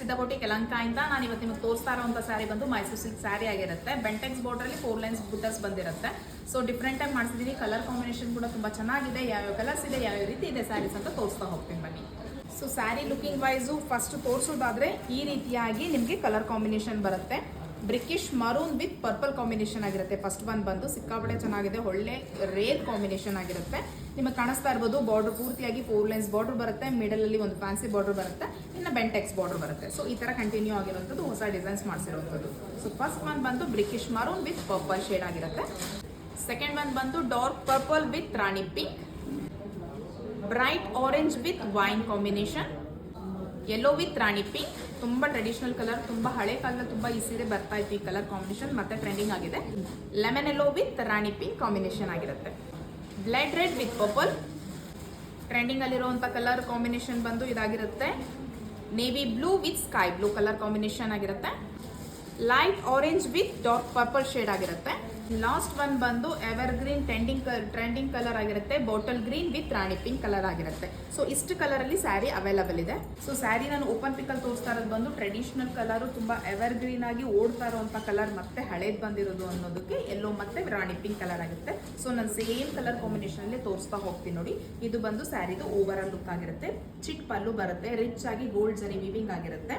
ಸಿದ್ಧ ಬೊಟಿಕ್ ಯಲಹಂಕದಿಂದ ನಾನು ಇವತ್ತು ನಿಮಗೆ ತೋರಿಸ್ತಾ ಇರೋಂಥ ಸ್ಯಾರಿ ಬಂದು ಮೈಸೂರು ಸಿಲ್ಕ್ ಸ್ಯಾರಿ ಆಗಿರುತ್ತೆ. ಬೆಂಟೆಕ್ಸ್ ಬಾರ್ಡ್ರಲ್ಲಿ 4 ಲೈನ್ಸ್ ಬುಟರ್ಸ್ ಬಂದಿರುತ್ತೆ. ಸೊ ಡಿಫ್ರೆಂಟ್ ಆಗಿ ಮಾಡಿಸಿದೀನಿ. ಕಲರ್ ಕಾಂಬಿನೇಷನ್ ಕೂಡ ತುಂಬ ಚೆನ್ನಾಗಿದೆ. ಯಾವ್ಯಾವ ಕಲರ್ಸ್ ಇದೆ, ಯಾವ್ಯಾವ ರೀತಿ ಇದೆ ಸ್ಯಾರೀಸ್ ಅಂತ ತೋರಿಸ್ತಾ ಹೋಗ್ತೀನಿ ಬನ್ನಿ. So sari looking wise first ತೋರಿಸೋದಾದ್ರೆ ಈ ರೀತಿಯಾಗಿ ನಿಮಗೆ ಕಲರ್ ಕಾಂಬಿನೇಷನ್ ಬರುತ್ತೆ. Brickish maroon with purple combination ಆಗಿರುತ್ತೆ. ಫಸ್ಟ್ ಬಂದು ಸಿಕ್ಕಾಪಟ್ಟೆ ಚೆನ್ನಾಗಿದೆ, ಒಳ್ಳೆ ರೇರ್ ಕಾಂಬಿನೇಷನ್ ಆಗಿರುತ್ತೆ. ನಿಮಗೆ ಕಾಣಿಸ್ತಾ ಇರ್ಬೋದು ಬಾರ್ಡರ್ ಪೂರ್ತಿಯಾಗಿ 4 ಲೈನ್ಸ್ ಬಾರ್ಡರ್ ಬರುತ್ತೆ. ಮಿಡಲ್ ಅಲ್ಲಿ ಒಂದು ಫ್ಯಾನ್ಸಿ ಬಾರ್ಡರ್ ಬರುತ್ತೆ, ಇನ್ನು ಬೆಂಟೆಕ್ಸ್ ಬಾರ್ಡರ್ ಬರುತ್ತೆ. ಸೊ ಈ ತರ ಕಂಟಿನ್ಯೂ ಆಗಿರುವಂಥದ್ದು, ಹೊಸ ಡಿಸೈನ್ಸ್ ಮಾಡಿಸಿರುವಂಥದ್ದು. ಸೊ ಫಸ್ಟ್ ಬಂದು brickish maroon with purple shade ಆಗಿರುತ್ತೆ. ಸೆಕೆಂಡ್ ಬಂದು dark purple with rani pink, bright orange with wine combination, yellow with rani pink. ತುಂಬಾ ಟ್ರೆಡಿಷನಲ್ ಕಲರ್, ತುಂಬಾ ಹಳೆ ಕಾಲದಲ್ಲಿ ತುಂಬಾ ಈ ಸೀರೆ ಬರ್ತಾ ಇತ್ತು ಈ ಕಲರ್ ಕಾಂಬಿನೇಷನ್, ಮತ್ತೆ ಟ್ರೆಂಡಿಂಗ್ ಆಗಿದೆ. Lemon yellow with rani pink combination ಆಗಿರುತ್ತೆ. Blood red with purple, trending ಅಲ್ಲಿರುವಂತ ಕಲರ್ ಕಾಂಬಿನೇಷನ್ ಬಂದು ಇದಾಗಿರುತ್ತೆ. Navy blue with sky blue colour combination ಆಗಿರುತ್ತೆ. Light orange with dark purple shade ಆಗಿರುತ್ತೆ. ಲಾಸ್ಟ್ ಒನ್ ಬಂದು ಎವರ್ ಗ್ರೀನ್ ಟ್ರೆಂಡಿಂಗ್ ಕಲರ್ ಆಗಿರುತ್ತೆ. Bottle green with rani pink colour ಆಗಿರುತ್ತೆ. So ಇಷ್ಟು colour ಅಲ್ಲಿ ಸ್ಯಾರಿ ಅವೈಲಬಲ್ ಇದೆ. ಸೊ ಸ್ಯಾರಿ ನಾನು ಓಪನ್ ಪಿಕ್ ಅಲ್ಲಿ ತೋರಿಸ್ತಾ ಇರೋದು ಬಂದು ಟ್ರೆಡಿಷನಲ್ ಕಲರ್, ತುಂಬಾ ಎವರ್ ಗ್ರೀನ್ ಆಗಿ ಓಡ್ತಾ ಇರುವಂತ ಕಲರ್, ಮತ್ತೆ ಹಳೇದ್ ಬಂದಿರೋದು ಅನ್ನೋದಕ್ಕೆ ಯೆಲ್ಲೋ ಮತ್ತೆ ರಾಣಿ ಪಿಂಕ್ ಕಲರ್ ಆಗುತ್ತೆ. ಸೊ ನಾನು ಸೇಮ್ ಕಲರ್ ಕಾಂಬಿನೇಷನ್ ಅಲ್ಲಿ ತೋರಿಸ್ತಾ ಹೋಗ್ತೀನಿ ನೋಡಿ. ಇದು ಬಂದು ಸ್ಯಾರಿದು ಓವರ್ ಆಲ್ ಲುಕ್ ಆಗಿರುತ್ತೆ. ಚಿಕ್ ಪಲ್ಲು ಬರುತ್ತೆ, ರಿಚ್ ಆಗಿ ಗೋಲ್ಡ್ ಜರಿ ವಿವಿಂಗ್ ಆಗಿರುತ್ತೆ.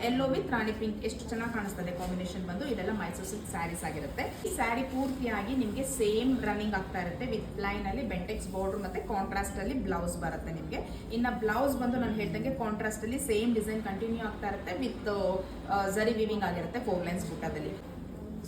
ಯೆಲ್ಲೋ ವಿತ್ ರಾಣಿ ಪಿಂಕ್ ಎಷ್ಟು ಚೆನ್ನಾಗಿ ಕಾಣಿಸ್ತದೆ ಕಾಂಬಿನೇಷನ್ ಬಂದು. ಇದೆಲ್ಲ ಮೈಸೂರು ಸಿಲ್ಕ್ ಸ್ಯಾರೀಸ್ ಆಗಿರುತ್ತೆ. ಈ ಸ್ಯಾರಿ ಪೂರ್ತಿಯಾಗಿ ನಿಮಗೆ ಸೇಮ್ ರನ್ನಿಂಗ್ ಆಗ್ತಾ ಇರುತ್ತೆ. ವಿತ್ ಪ್ಲೈನ್ ಅಲ್ಲಿ ಬೆಂಟೆಕ್ಸ್ ಬಾರ್ಡರ್ ಮತ್ತೆ ಕಾಂಟ್ರಾಸ್ಟ್ ಅಲ್ಲಿ ಬ್ಲೌಸ್ ಬರುತ್ತೆ ನಿಮಗೆ. ಇನ್ನ ಬ್ಲೌಸ್ ಬಂದು ನಾನು ಹೇಳ್ದಂಗೆ ಕಾಂಟ್ರಾಸ್ಟ್ ಅಲ್ಲಿ ಸೇಮ್ ಡಿಸೈನ್ ಕಂಟಿನ್ಯೂ ಆಗ್ತಾ ಇರುತ್ತೆ. ವಿತ್ ಜರಿ ವಿವಿಂಗ್ ಆಗಿರುತ್ತೆ 4 ಲೈನ್ಸ್ ಬುಟ್ಟದಲ್ಲಿ.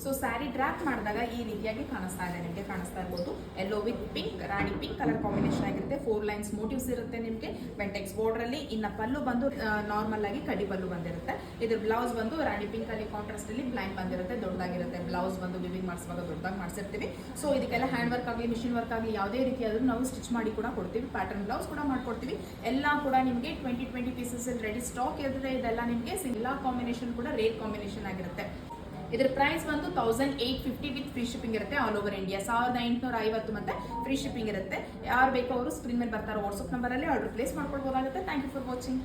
ಸೊ ಸ್ಯಾರಿ ಡ್ರಾಪ್ ಮಾಡಿದಾಗ ಈ ರೀತಿಯಾಗಿ ಕಾಣಿಸ್ತಾ ಇದೆ, ನಿಮಗೆ ಕಾಣಿಸ್ತಾ ಇರ್ಬೋದು. Yellow with pink, Rani pink colour combination ಆಗಿರುತ್ತೆ. 4 ಲೈನ್ಸ್ ಮೋಟಿವ್ಸ್ ಇರುತ್ತೆ ನಿಮಗೆ ಬೆಂಟೆಕ್ಸ್ ಬಾರ್ಡರ್ ಅಲ್ಲಿ. ಇನ್ನ ಪಲ್ಲು ಬಂದು ನಾರ್ಮಲ್ ಆಗಿ ಕಡಿ ಪಲ್ಲು ಬಂದಿರುತ್ತೆ. ಇದ್ರ ಬ್ಲೌಸ್ ಬಂದು ರಾಣಿ ಪಿಂಕ್ ಅಲ್ಲಿ ಕಾಂಟ್ರಾಸ್ಟ್ ಅಲ್ಲಿ ಬ್ಲೈಂಡ್ ಬಂದಿರುತ್ತೆ, ದೊಡ್ಡದಾಗಿರುತ್ತೆ. ಬ್ಲೌಸ್ ಬಂದು ವಿವಿಂಗ್ ಮಾಡಿಸುವಾಗ ದೊಡ್ಡದಾಗಿ ಮಾಡಿಸಿರ್ತೀವಿ. ಸೊ ಇದಕ್ಕೆಲ್ಲ ಹ್ಯಾಂಡ್ ವರ್ಕ್ ಆಗಲಿ ಮಿಷಿನ್ ವರ್ಕ್ ಆಗಲಿ ಯಾವುದೇ ರೀತಿ ಆದ್ರೂ ನಾವು ಸ್ಟಿಚ್ ಮಾಡಿ ಕೂಡ ಕೊಡ್ತೀವಿ. ಪ್ಯಾಟರ್ನ್ ಬ್ಲೌಸ್ ಕೂಡ ಮಾಡ್ಕೊಡ್ತೀವಿ. ಎಲ್ಲ ಕೂಡ ನಿಮಗೆ 20 ಪೀಸಸ್ ರೆಡಿ ಸ್ಟಾಕ್ ಇರುತ್ತೆ. ಇದೆಲ್ಲ ನಿಮಗೆ ಎಲ್ಲ ಕಾಂಬಿನೇಷನ್ ಕೂಡ ರೇಟ್ ಕಾಂಬಿನೇಷನ್ ಆಗಿರುತ್ತೆ. ಇದರ ಪ್ರೈಸ್ ಬಂದು 1850 ವಿತ್ ಫ್ರೀ ಶಿಪ್ಪಿಂಗ್ ಇರುತ್ತೆ ಆಲ್ ಓವರ್ ಇಂಡಿಯಾ. 1850 ಮತ್ತೆ ಫ್ರೀ ಶಿಪ್ಪಿಂಗ್ ಇರುತ್ತೆ. ಯಾರು ಬೇಕೋ ಅವರು ಸ್ಕ್ರೀನ್ ಮೇಲೆ ಬರ್ತಾರೆ ವಾಟ್ಸ್ಆಪ್ ನಂಬರಲ್ಲಿ ಆರ್ಡರ್ ಪ್ಲೇಸ್ ಮಾಡ್ಕೊಳ್ಬೋದಾಗುತ್ತೆ. Thank you for watching.